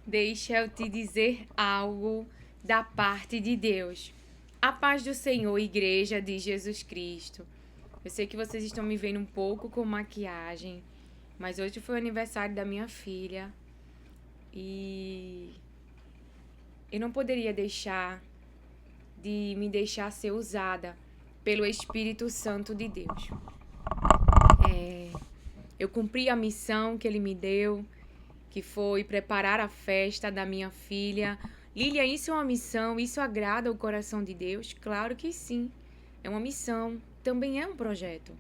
Deixa eu te dizer algo da parte de Deus. A paz do Senhor, Igreja de Jesus Cristo. Eu sei que vocês estão me vendo um pouco com maquiagem, mas hoje foi o aniversário da minha filha e eu não poderia deixar de me deixar ser usada pelo Espírito Santo de Deus. Eu cumpri a missão que Ele me deu, que foi preparar a festa da minha filha. Lília, isso é uma missão? Isso agrada o coração de Deus? Claro que sim. É uma missão, também é um projeto.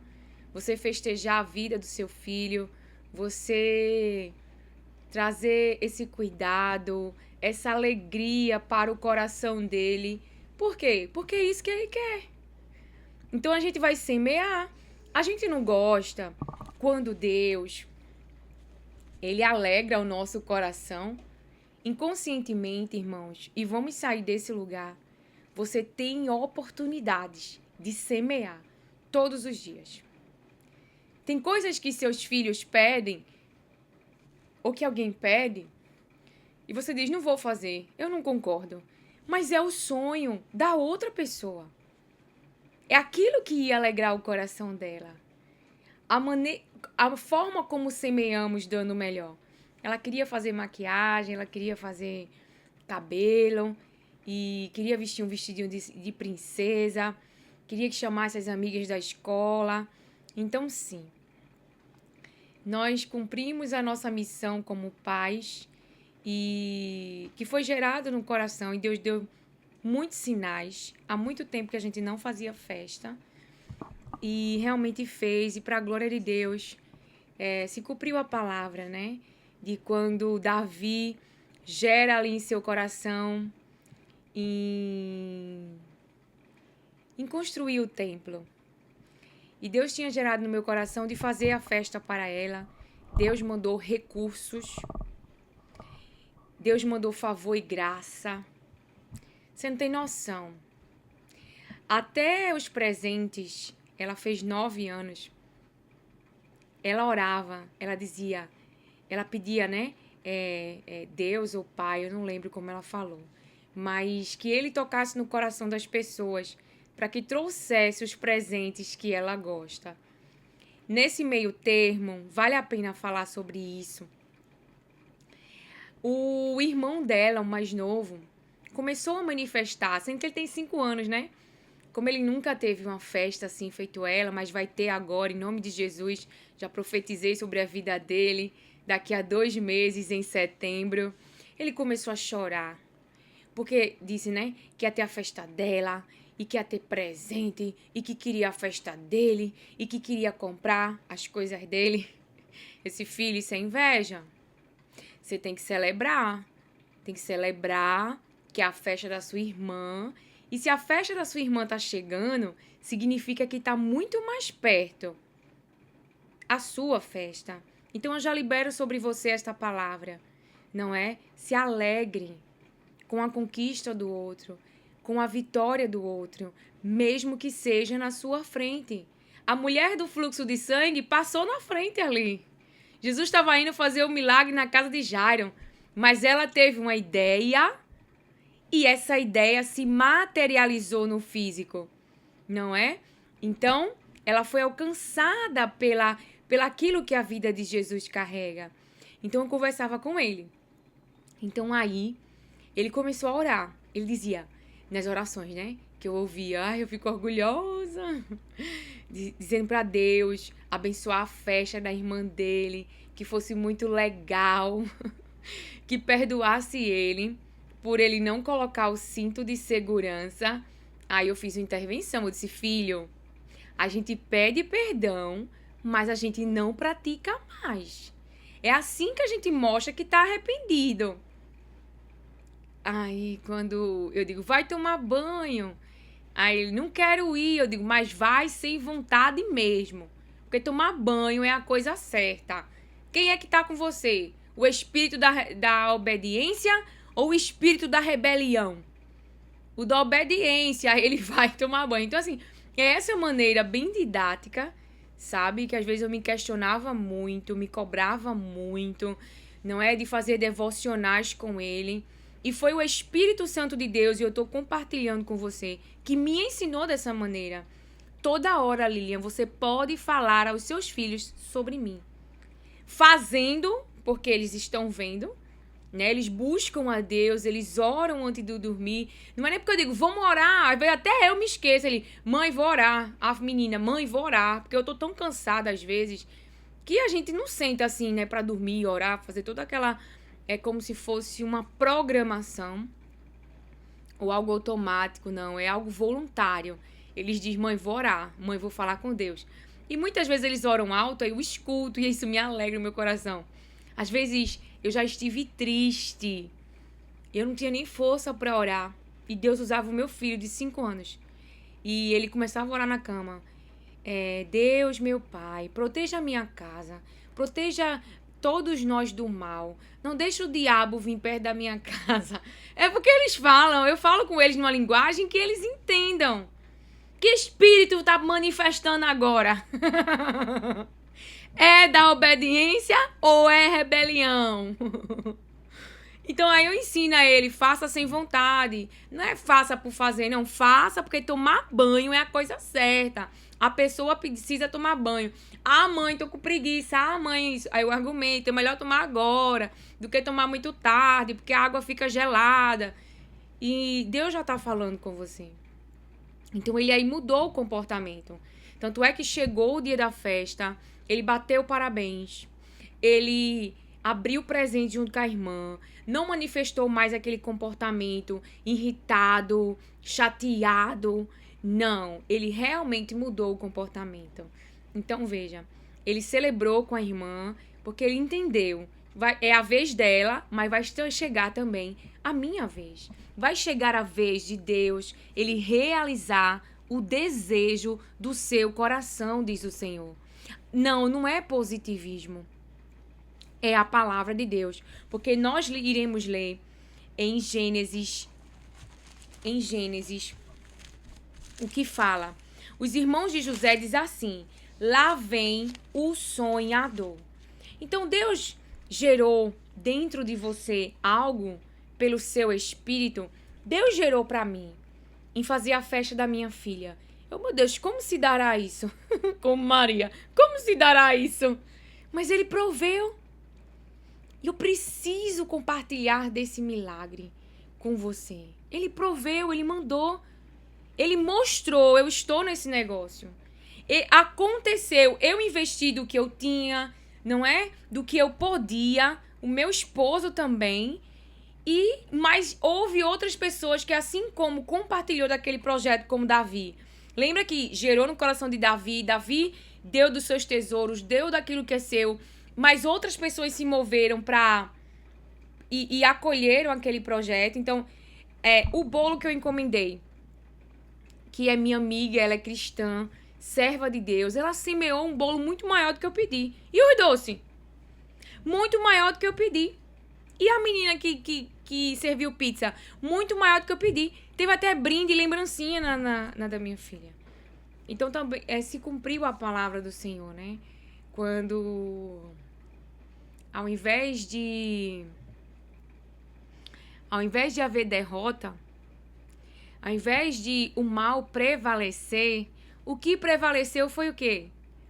Você festejar a vida do seu filho, você trazer esse cuidado, essa alegria para o coração dele. Por quê? Porque é isso que ele quer. Então a gente vai semear. A gente não gosta quando Deus, ele alegra o nosso coração inconscientemente, irmãos, e vamos sair desse lugar. Você tem oportunidades de semear todos os dias. Tem coisas que seus filhos pedem, ou que alguém pede, e você diz, não vou fazer, eu não concordo. Mas é o sonho da outra pessoa. É aquilo que ia alegrar o coração dela. A forma como semeamos dando o melhor. Ela queria fazer maquiagem, ela queria fazer cabelo e queria vestir um vestidinho de princesa, queria que chamasse as amigas da escola. Então, sim, nós cumprimos a nossa missão como pais e que foi gerado no coração e Deus deu muitos sinais. Há muito tempo que a gente não fazia festa e realmente fez, e para a glória de Deus se cumpriu a palavra, né? De quando Davi gera ali em seu coração em construir o templo. E Deus tinha gerado no meu coração de fazer a festa para ela. Deus mandou recursos. Deus mandou favor e graça. Você não tem noção. Até os presentes, ela fez 9 anos. Ela orava, ela dizia, ela pedia, né? Deus ou Pai, eu não lembro como ela falou. Mas que ele tocasse no coração das pessoas para que trouxesse os presentes que ela gosta. Nesse meio termo, vale a pena falar sobre isso. O irmão dela, o mais novo, começou a manifestar, sendo que ele tem 5 anos, né? Como ele nunca teve uma festa assim feito ela, mas vai ter agora, em nome de Jesus, já profetizei sobre a vida dele, daqui a 2 meses, em setembro, ele começou a chorar. Porque disse, né, que ia ter a festa dela, e que ia ter presente, e que queria a festa dele, e que queria comprar as coisas dele. Esse filho, isso é inveja. Você tem que celebrar. Tem que celebrar que é a festa da sua irmã. E se a festa da sua irmã tá chegando, significa que tá muito mais perto a sua festa. Então eu já libero sobre você esta palavra, não é? Se alegre com a conquista do outro, com a vitória do outro, mesmo que seja na sua frente. A mulher do fluxo de sangue passou na frente ali. Jesus estava indo fazer o milagre na casa de Jairo, mas ela teve uma ideia e essa ideia se materializou no físico, não é? Então, ela foi alcançada pelaquilo que a vida de Jesus carrega. Então, eu conversava com ele. Então, aí, ele começou a orar. Ele dizia, nas orações, né? Que eu ouvia, eu fico orgulhosa. Dizendo para Deus abençoar a festa da irmã dele, que fosse muito legal, que perdoasse ele por ele não colocar o cinto de segurança. Aí eu fiz uma intervenção, eu disse, filho, a gente pede perdão, mas a gente não pratica mais. É assim que a gente mostra que tá arrependido. Aí quando eu digo, vai tomar banho, aí ele, não quero ir, eu digo, mas vai sem vontade mesmo, porque tomar banho é a coisa certa. Quem é que tá com você? O espírito da obediência ou o espírito da rebelião? O da obediência, ele vai tomar banho. Então, assim, é essa maneira bem didática, sabe? Que às vezes eu me questionava muito, me cobrava muito. não é? De fazer devocionais com ele. E foi o Espírito Santo de Deus, e eu estou compartilhando com você, que me ensinou dessa maneira. Toda hora, Lilian, você pode falar aos seus filhos sobre mim. Fazendo, porque eles estão vendo, né? Eles buscam a Deus, eles oram antes de dormir. Não é nem porque eu digo, vamos orar, aí até eu me esqueço. Ele, mãe, vou orar. A menina, mãe, vou orar. Porque eu tô tão cansada às vezes, que a gente não senta assim, né, pra dormir, orar, fazer toda aquela... É como se fosse uma programação ou algo automático, não. É algo voluntário. Eles dizem, mãe, vou orar. Mãe, vou falar com Deus. E muitas vezes eles oram alto, aí eu escuto e isso me alegra o meu coração. Às vezes eu já estive triste. Eu não tinha nem força para orar. E Deus usava o meu filho de 5 anos. E ele começava a orar na cama. Deus, meu Pai, proteja a minha casa. Proteja todos nós do mal. Não deixe o diabo vir perto da minha casa. É porque eles falam. Eu falo com eles numa linguagem que eles entendam. Que espírito está manifestando agora? É da obediência ou é rebelião? Então aí eu ensino a ele, faça sem vontade. Não é faça por fazer, não. Faça porque tomar banho é a coisa certa. A pessoa precisa tomar banho. Ah, mãe, tô com preguiça. Ah, mãe, isso. Aí eu argumento, é melhor tomar agora do que tomar muito tarde, porque a água fica gelada. E Deus já tá falando com você. Então ele aí mudou o comportamento. Tanto é que chegou o dia da festa, ele bateu parabéns, ele abriu o presente junto com a irmã, não manifestou mais aquele comportamento irritado, chateado. Não, ele realmente mudou o comportamento. Então veja, ele celebrou com a irmã porque ele entendeu. É a vez dela, mas vai chegar também a minha vez. Vai chegar a vez de Deus, ele realizar o desejo do seu coração, diz o Senhor. Não é positivismo. É a palavra de Deus. Porque nós iremos ler em Gênesis, o que fala. Os irmãos de José dizem assim, lá vem o sonhador. Então Deus gerou dentro de você algo pelo seu espírito. Deus gerou para mim em fazer a festa da minha filha. Meu Deus, como se dará isso? Como Maria, como se dará isso? Mas ele proveu. Eu preciso compartilhar desse milagre com você. Ele proveu, ele mandou. Ele mostrou, eu estou nesse negócio. E aconteceu, eu investi do que eu tinha, não é? Do que eu podia, o meu esposo também. Mas houve outras pessoas que, assim como compartilhou daquele projeto, como Davi. Lembra que gerou no coração de Davi, Davi deu dos seus tesouros, deu daquilo que é seu, mas outras pessoas se moveram e acolheram aquele projeto. Então, o bolo que eu encomendei, que é minha amiga, ela é cristã, serva de Deus, ela semeou um bolo muito maior do que eu pedi. E os doces? Muito maior do que eu pedi. E a menina que serviu pizza? Muito maior do que eu pedi. Teve até brinde e lembrancinha na da minha filha. Então também se cumpriu a palavra do Senhor, né? Quando ao invés de haver derrota, ao invés de o mal prevalecer, o que prevaleceu foi o quê?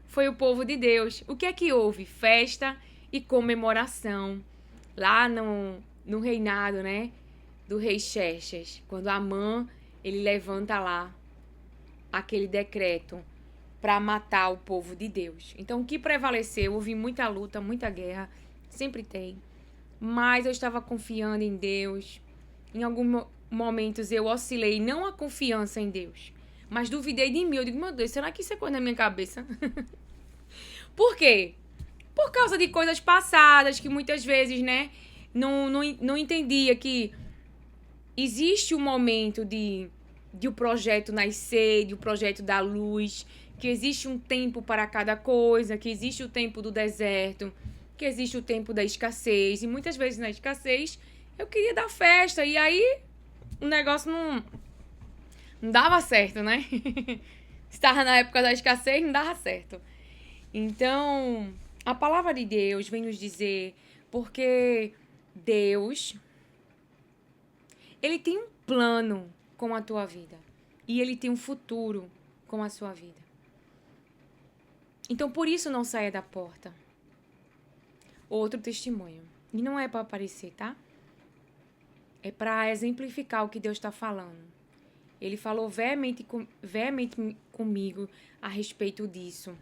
Foi o povo de Deus. O que é que houve? Festa e comemoração. Lá no reinado, né? Do rei Xerxes. Quando Amã, ele levanta lá aquele decreto para matar o povo de Deus. Então, o que prevaleceu? Houve muita luta, muita guerra. Sempre tem. Mas eu estava confiando em Deus. Em alguns momentos eu oscilei, não a confiança em Deus, mas duvidei de mim. Eu digo, meu Deus, será que isso é coisa na minha cabeça? Por quê? Por causa de coisas passadas que muitas vezes, né, não entendia que existe um momento de o projeto nascer, de o projeto dar luz, que existe um tempo para cada coisa, que existe o tempo do deserto, que existe o tempo da escassez. E muitas vezes na escassez eu queria dar festa e aí o negócio não dava certo, né? Estava na época da escassez, não dava certo. Então, a palavra de Deus vem nos dizer Porque Deus, Ele tem um plano com a tua vida. E Ele tem um futuro com a sua vida. Então, por isso, não saia da porta. Outro testemunho. E não é para aparecer, tá? É para exemplificar o que Deus está falando. Ele falou veemente comigo a respeito disso.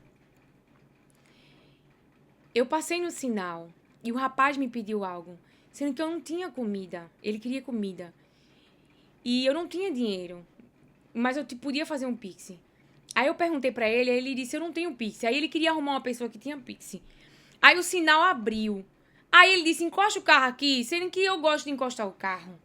Eu passei no sinal e o rapaz me pediu algo, sendo que eu não tinha comida. Ele queria comida. E eu não tinha dinheiro, mas eu podia fazer um Pix. Aí eu perguntei pra ele, aí ele disse, eu não tenho Pix. Aí ele queria arrumar uma pessoa que tinha Pix. Aí o sinal abriu. Aí ele disse, encosta o carro aqui, sendo que eu gosto de encostar o carro.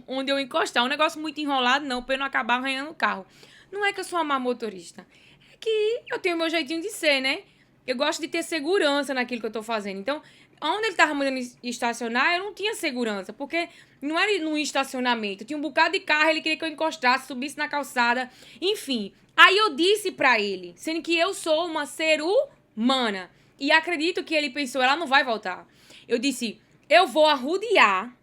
Onde eu encostar? Um negócio muito enrolado, não, pra eu não acabar arranhando o carro. Não é que eu sou uma má motorista. É que eu tenho meu jeitinho de ser, né? Eu gosto de ter segurança naquilo que eu tô fazendo. Então, onde ele tava mandando estacionar, eu não tinha segurança. Porque não era num estacionamento. Tinha um bocado de carro, ele queria que eu encostasse, subisse na calçada. Enfim. Aí eu disse pra ele, sendo que eu sou uma ser humana. E acredito que ele pensou, ela não vai voltar. Eu disse, eu vou arrodear,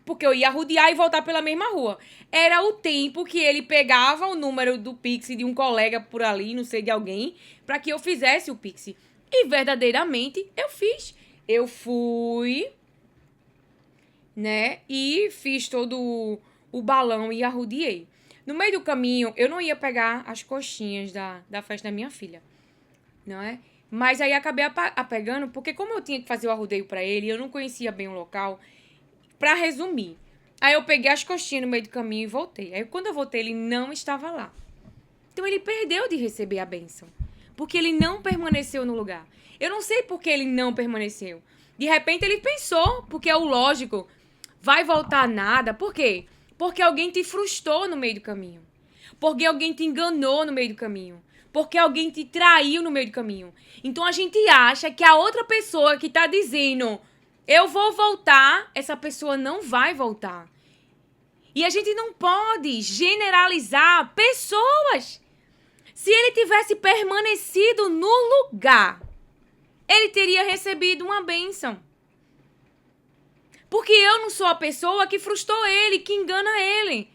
porque eu ia arrodear e voltar pela mesma rua. Era o tempo que ele pegava o número do Pix de um colega por ali, não sei de alguém, para que eu fizesse o Pix. E verdadeiramente eu fiz. Eu fui, né, e fiz todo o balão e arrodeei. No meio do caminho, eu não ia pegar as coxinhas da festa da minha filha, não é? Mas aí acabei apegando, porque como eu tinha que fazer o arrodeio pra ele, eu não conhecia bem o local. Pra resumir, aí eu peguei as coxinhas no meio do caminho e voltei. Aí quando eu voltei, ele não estava lá. Então ele perdeu de receber a bênção, porque ele não permaneceu no lugar. Eu não sei por que ele não permaneceu. De repente ele pensou, porque é o lógico, vai voltar nada. Por quê? Porque alguém te frustrou no meio do caminho. Porque alguém te enganou no meio do caminho. Porque alguém te traiu no meio do caminho. Então a gente acha que a outra pessoa que tá dizendo, eu vou voltar, essa pessoa não vai voltar. E a gente não pode generalizar pessoas. Se ele tivesse permanecido no lugar, ele teria recebido uma bênção. Porque eu não sou a pessoa que frustrou ele, que engana ele.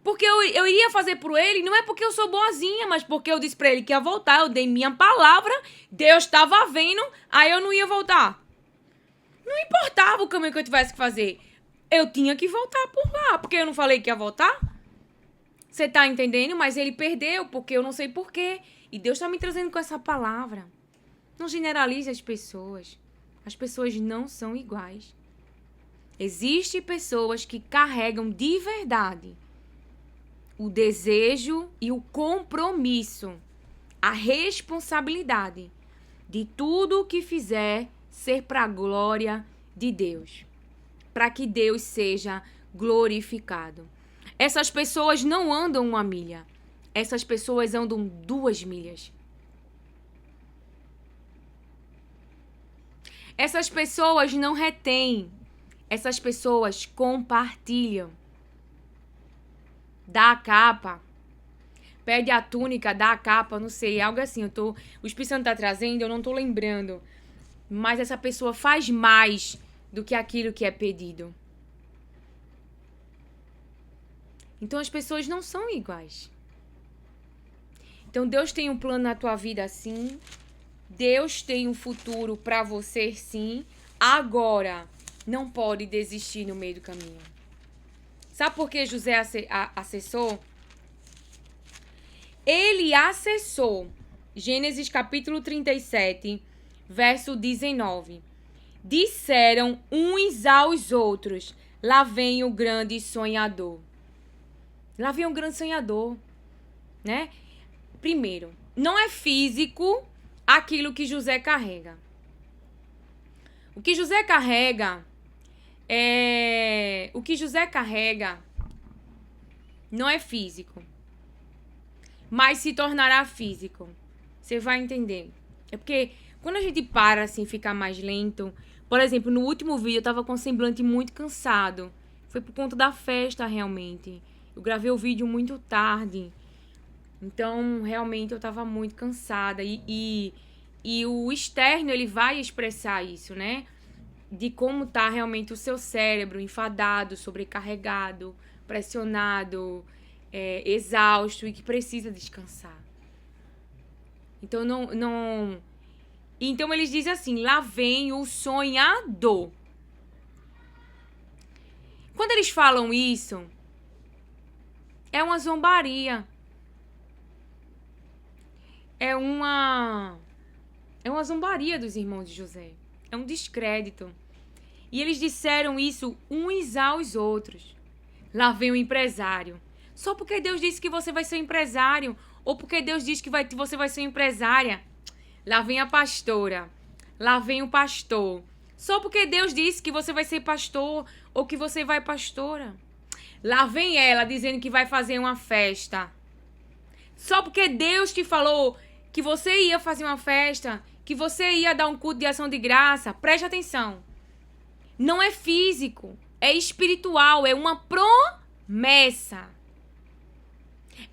Porque eu iria fazer por ele, não é porque eu sou boazinha, mas porque eu disse pra ele que ia voltar, eu dei minha palavra, Deus estava vendo, aí eu não ia voltar. Não importava o caminho que eu tivesse que fazer. Eu tinha que voltar por lá, porque eu não falei que ia voltar. Você tá entendendo? Mas ele perdeu, porque eu não sei porquê. E Deus tá me trazendo com essa palavra. Não generalize as pessoas. As pessoas não são iguais. Existem pessoas que carregam de verdade o desejo e o compromisso, a responsabilidade de tudo o que fizer ser para a glória de Deus, para que Deus seja glorificado. Essas pessoas não andam 1 milha, essas pessoas andam 2 milhas. Essas pessoas não retêm, essas pessoas compartilham. Dá a capa, pede a túnica, dá a capa, não sei, algo assim. O Espírito Santo tá trazendo, eu não tô lembrando. Mas essa pessoa faz mais do que aquilo que é pedido. Então as pessoas não são iguais. Então Deus tem um plano na tua vida sim. Deus tem um futuro pra você sim. Agora, não pode desistir no meio do caminho. Sabe por que José acessou? Ele acessou. Gênesis capítulo 37, verso 19. Disseram uns aos outros, lá vem o grande sonhador. Lá vem um grande sonhador, né? Primeiro, não é físico aquilo que José carrega. O que José carrega não é físico, mas se tornará físico. Você vai entender. É porque quando a gente para assim, ficar mais lento, por exemplo, no último vídeo eu tava com o semblante muito cansado. Foi por conta da festa, realmente. Eu gravei o vídeo muito tarde. Então, realmente, eu tava muito cansada. E E o externo, ele vai expressar isso, né? De como tá realmente o seu cérebro, enfadado, sobrecarregado, pressionado, exausto e que precisa descansar. Então, Então, eles dizem assim, lá vem o sonhador. Quando eles falam isso, é uma zombaria. É uma zombaria dos irmãos de José. É um descrédito. E eles disseram isso uns aos outros. Lá vem o empresário. Só porque Deus disse que você vai ser empresário, ou porque Deus disse que você vai ser empresária. Lá vem a pastora. Lá vem o pastor. Só porque Deus disse que você vai ser pastor, ou que você vai pastora. Lá vem ela dizendo que vai fazer uma festa. Só porque Deus te falou que você ia fazer uma festa, que você ia dar um culto de ação de graça. Preste atenção. Não é físico, é espiritual, é uma promessa.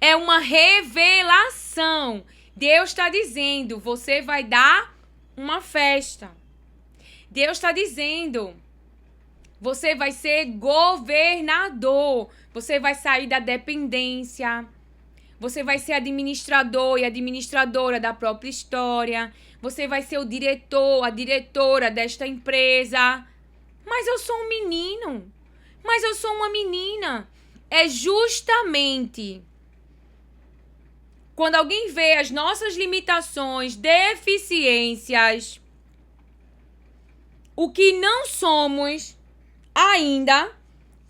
É uma revelação. Deus está dizendo, você vai dar uma festa. Deus está dizendo, você vai ser governador. Você vai sair da dependência. Você vai ser administrador e administradora da própria história. Você vai ser o diretor, a diretora desta empresa. Mas eu sou um menino. Mas eu sou uma menina. É justamente quando alguém vê as nossas limitações, deficiências, o que não somos ainda,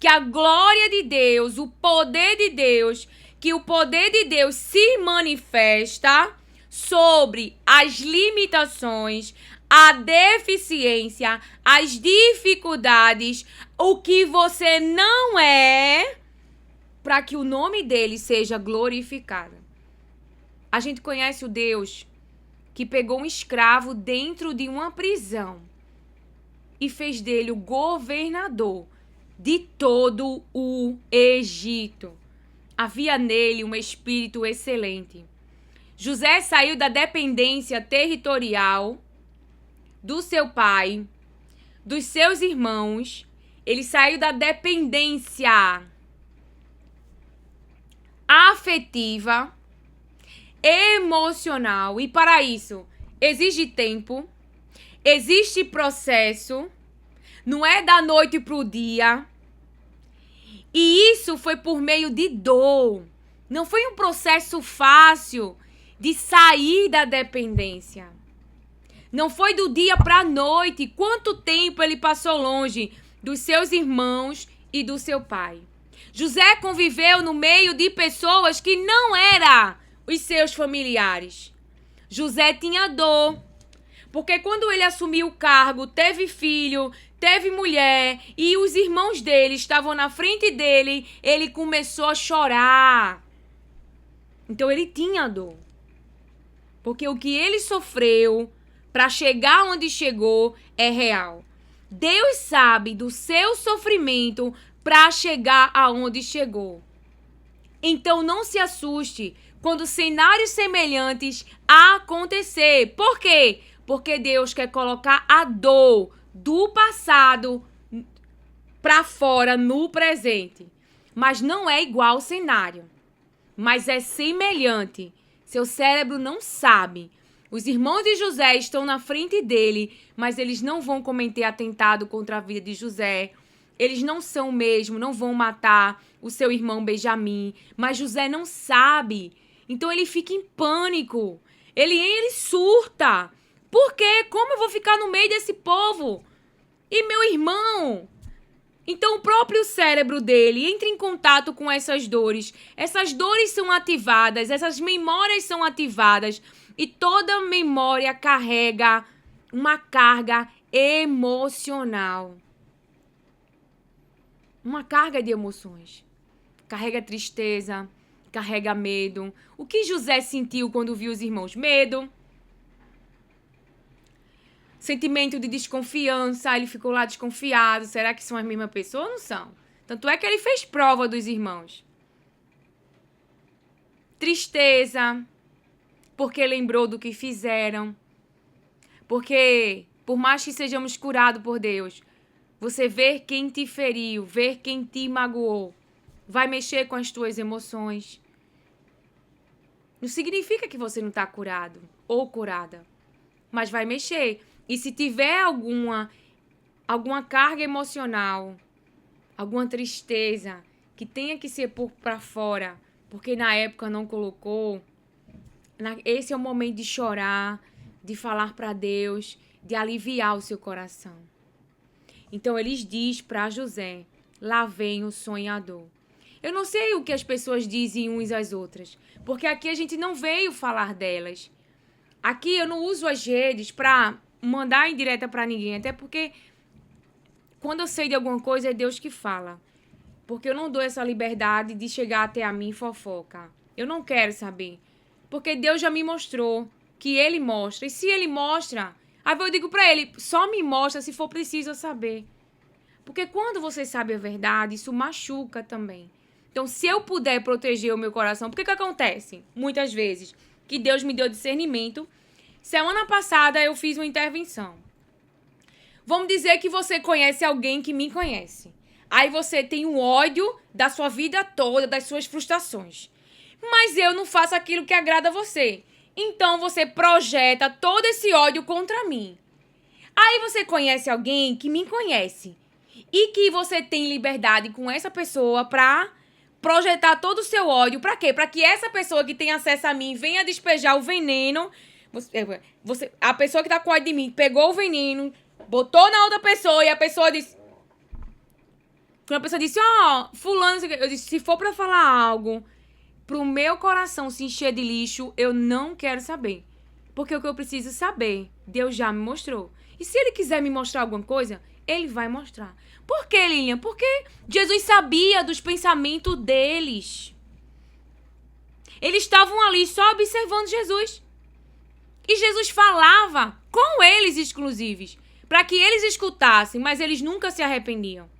que a glória de Deus, o poder de Deus, que o poder de Deus se manifesta sobre as limitações, a deficiência, as dificuldades, o que você não é, para que o nome dele seja glorificado. A gente conhece o Deus que pegou um escravo dentro de uma prisão e fez dele o governador de todo o Egito. Havia nele um espírito excelente. José saiu da dependência territorial do seu pai, dos seus irmãos. Ele saiu da dependência afetiva, emocional. E para isso, exige tempo, existe processo. Não é da noite para o dia. E isso foi por meio de dor. Não foi um processo fácil de sair da dependência. Não foi do dia para a noite. Quanto tempo ele passou longe dos seus irmãos e do seu pai. José conviveu no meio de pessoas que não eram os seus familiares. José tinha dor. Porque quando ele assumiu o cargo, teve filho, teve mulher e os irmãos dele estavam na frente dele, ele começou a chorar. Então ele tinha dor. Porque o que ele sofreu para chegar onde chegou é real. Deus sabe do seu sofrimento para chegar aonde chegou. Então não se assuste quando cenários semelhantes acontecer. Por quê? Porque Deus quer colocar a dor do passado para fora no presente. Mas não é igual o cenário. Mas é semelhante. Seu cérebro não sabe. Os irmãos de José estão na frente dele, mas eles não vão cometer atentado contra a vida de José. Eles não são mesmo, não vão matar o seu irmão Benjamim. Mas José não sabe. Então ele fica em pânico. Ele surta. Por quê? Como eu vou ficar no meio desse povo? E meu irmão? Então o próprio cérebro dele entra em contato com essas dores. Essas dores são ativadas, essas memórias são ativadas. E toda memória carrega uma carga emocional. Uma carga de emoções. Carrega tristeza, carrega medo. O que José sentiu quando viu os irmãos? Medo. Sentimento de desconfiança, ele ficou lá desconfiado. Será que são as mesmas pessoas ou não são? Tanto é que ele fez prova dos irmãos. Tristeza, porque lembrou do que fizeram. Porque, por mais que sejamos curados por Deus, você ver quem te feriu, ver quem te magoou, vai mexer com as tuas emoções. Não significa que você não está curado ou curada, mas vai mexer. E se tiver alguma carga emocional, alguma tristeza que tenha que ser por para fora, porque na época não colocou, esse é o momento de chorar, de falar para Deus, de aliviar o seu coração. Então eles diz para José: lá vem o sonhador. Eu não sei o que as pessoas dizem uns às outras, porque aqui a gente não veio falar delas. Aqui eu não uso as redes para mandar indireta para ninguém, até porque quando eu sei de alguma coisa é Deus que fala. Porque eu não dou essa liberdade de chegar até a mim fofoca. Eu não quero saber. Porque Deus já me mostrou que Ele mostra. E se Ele mostra, aí eu digo pra Ele, só me mostra se for preciso eu saber. Porque quando você sabe a verdade, isso machuca também. Então, se eu puder proteger o meu coração, porque que acontece? Muitas vezes, que Deus me deu discernimento. Semana passada eu fiz uma intervenção. Vamos dizer que você conhece alguém que me conhece. Aí você tem um ódio da sua vida toda, das suas frustrações. Mas eu não faço aquilo que agrada a você. Então você projeta todo esse ódio contra mim. Aí você conhece alguém que me conhece. E que você tem liberdade com essa pessoa pra projetar todo o seu ódio. Pra quê? Pra que essa pessoa que tem acesso a mim venha despejar o veneno. A pessoa que tá com ódio de mim pegou o veneno, botou na outra pessoa e a pessoa disse... Quando a pessoa disse, fulano, eu disse, se for pra falar algo pro meu coração se encher de lixo, eu não quero saber. Porque o que eu preciso saber, Deus já me mostrou. E se Ele quiser me mostrar alguma coisa, Ele vai mostrar. Por quê, Lilian? Porque Jesus sabia dos pensamentos deles. Eles estavam ali só observando Jesus. E Jesus falava com eles exclusivos, para que eles escutassem, mas eles nunca se arrependiam.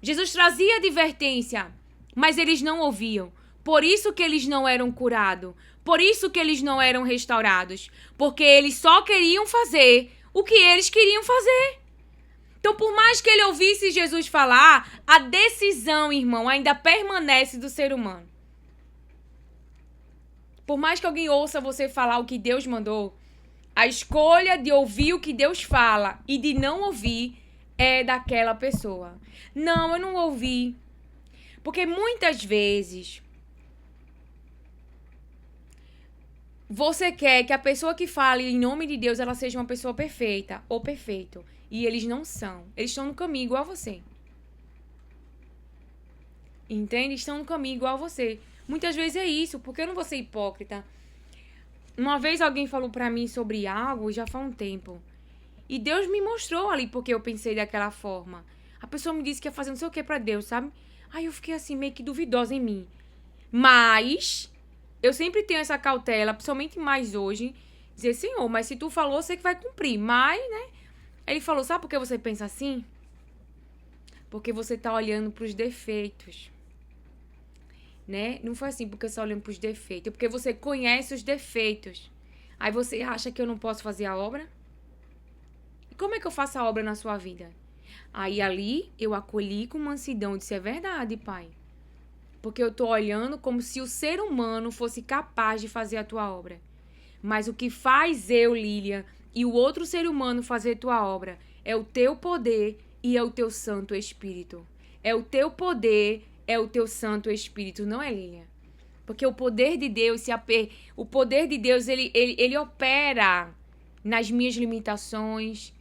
Jesus trazia advertência, mas eles não ouviam. Por isso que eles não eram curados. Por isso que eles não eram restaurados. Porque eles só queriam fazer o que eles queriam fazer. Então, por mais que ele ouvisse Jesus falar, a decisão, irmão, ainda permanece do ser humano. Por mais que alguém ouça você falar o que Deus mandou, a escolha de ouvir o que Deus fala e de não ouvir é daquela pessoa. Não, eu não ouvi. Porque muitas vezes você quer que a pessoa que fale em nome de Deus ela seja uma pessoa perfeita ou perfeito. E eles não são. Eles estão no caminho igual a você. Entende? Estão no caminho igual a você. Muitas vezes é isso, porque eu não vou ser hipócrita. Uma vez alguém falou pra mim sobre algo, já faz um tempo. E Deus me mostrou ali porque eu pensei daquela forma. A pessoa me disse que ia fazer não sei o que pra Deus, sabe? Aí eu fiquei assim, meio que duvidosa em mim. Mas eu sempre tenho essa cautela, principalmente mais hoje, dizer, Senhor, mas se tu falou, você que vai cumprir. Mas, né? Ele falou, sabe por que você pensa assim? Porque você tá olhando pros defeitos. Né? Não foi assim porque você tá olhando pros defeitos. É porque você conhece os defeitos. Aí você acha que eu não posso fazer a obra? E como é que eu faço a obra na sua vida? Aí ali eu acolhi com mansidão e disse, é verdade, pai. Porque eu tô olhando como se o ser humano fosse capaz de fazer a tua obra. Mas o que faz eu, Lilian, e o outro ser humano fazer tua obra é o teu poder e é o teu Santo Espírito. É o teu poder, é o teu Santo Espírito, não é, Lilian? Porque o poder de Deus, o poder de Deus, ele opera nas minhas limitações,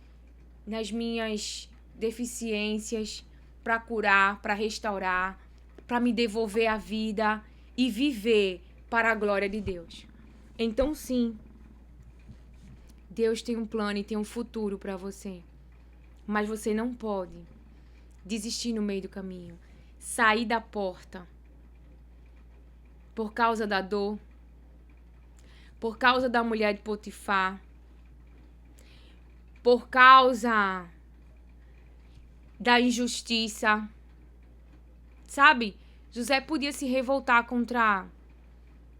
nas minhas deficiências, para curar, para restaurar, para me devolver a vida e viver para a glória de Deus. Então, sim, Deus tem um plano e tem um futuro para você. Mas você não pode desistir no meio do caminho. Sair da porta por causa da dor, por causa da mulher de Potifar, por causa da injustiça. Sabe? José podia se revoltar contra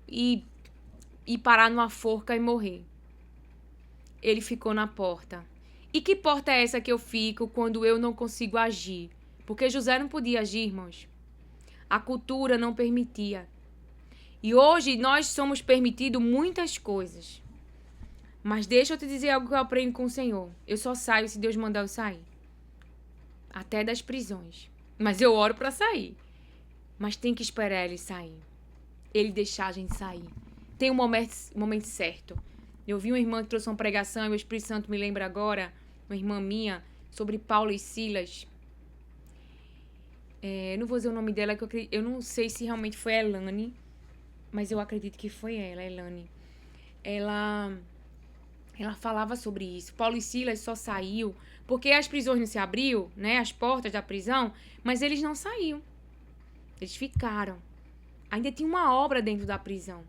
e parar numa forca e morrer. ele ficou na porta. E que porta é essa que eu fico quando eu não consigo agir? Porque José não podia agir, irmãos. A cultura não permitia. E hoje nós somos permitidos muitas coisas. Mas deixa eu te dizer algo que eu aprendo com o Senhor. Eu só saio se Deus mandar eu sair. Até das prisões. Mas eu oro para sair. Mas tem que esperar ele sair. Ele deixar a gente sair. Tem um momento certo. Eu vi uma irmã que trouxe uma pregação e o Espírito Santo me lembra agora, uma irmã minha, sobre Paulo e Silas. Eu não vou dizer o nome dela, que eu não sei se realmente foi a Elane, mas eu acredito que foi ela, Elane. Ela falava sobre isso. Paulo e Silas só saiu porque as prisões não se abriu, né? As portas da prisão, mas eles não saíram. Eles ficaram. Ainda tinha uma obra dentro da prisão.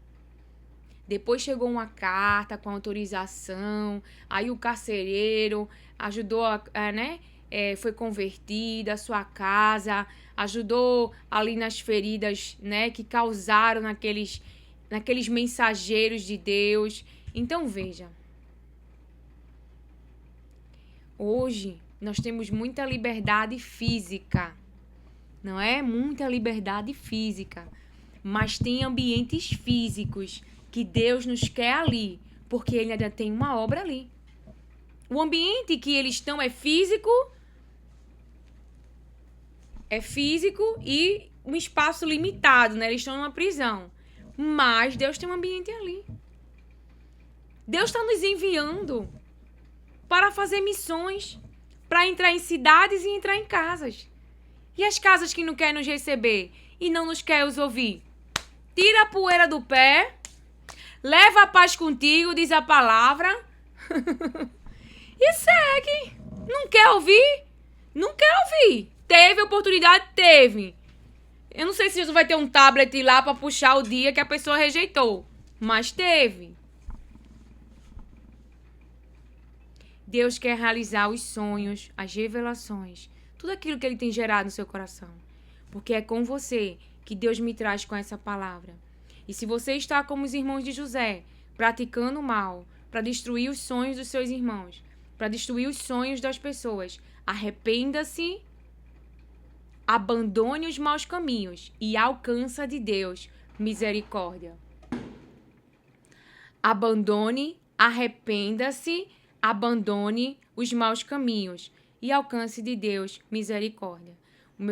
Depois chegou uma carta com autorização, aí o carcereiro ajudou, foi convertida, a sua casa, ajudou ali nas feridas, né, que causaram naqueles mensageiros de Deus. Então, veja, hoje nós temos muita liberdade física, não é? Muita liberdade física, mas tem ambientes físicos que Deus nos quer ali, porque Ele ainda tem uma obra ali. O ambiente que eles estão é físico e um espaço limitado, né? Eles estão numa prisão. Mas Deus tem um ambiente ali. Deus está nos enviando para fazer missões, para entrar em cidades e entrar em casas. E as casas que não querem nos receber e não nos querem os ouvir? Tira a poeira do pé, leva a paz contigo, diz a palavra, e segue. Não quer ouvir? Não quer ouvir. Teve oportunidade? Teve. Eu não sei se Jesus vai ter um tablet lá para puxar o dia que a pessoa rejeitou, mas teve. Deus quer realizar os sonhos, as revelações, tudo aquilo que Ele tem gerado no seu coração. Porque é com você que Deus me traz com essa palavra. E se você está como os irmãos de José, praticando o mal, para destruir os sonhos dos seus irmãos, para destruir os sonhos das pessoas, arrependa-se, abandone os maus caminhos e alcança de Deus misericórdia. Arrependa-se, abandone os maus caminhos e alcance de Deus misericórdia. O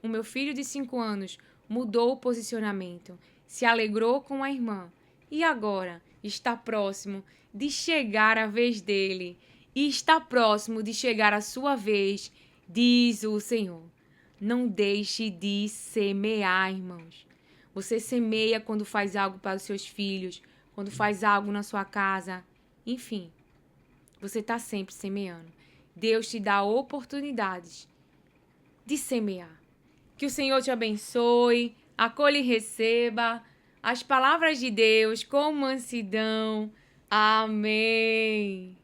meu filho de 5 anos mudou o posicionamento, se alegrou com a irmã e agora está próximo de chegar a vez dele e está próximo de chegar a sua vez, diz o Senhor. Não deixe de semear, irmãos. Você semeia quando faz algo para os seus filhos, quando faz algo na sua casa, enfim. Você está sempre semeando. Deus te dá oportunidades de semear. Que o Senhor te abençoe, acolha e receba as palavras de Deus com mansidão. Amém.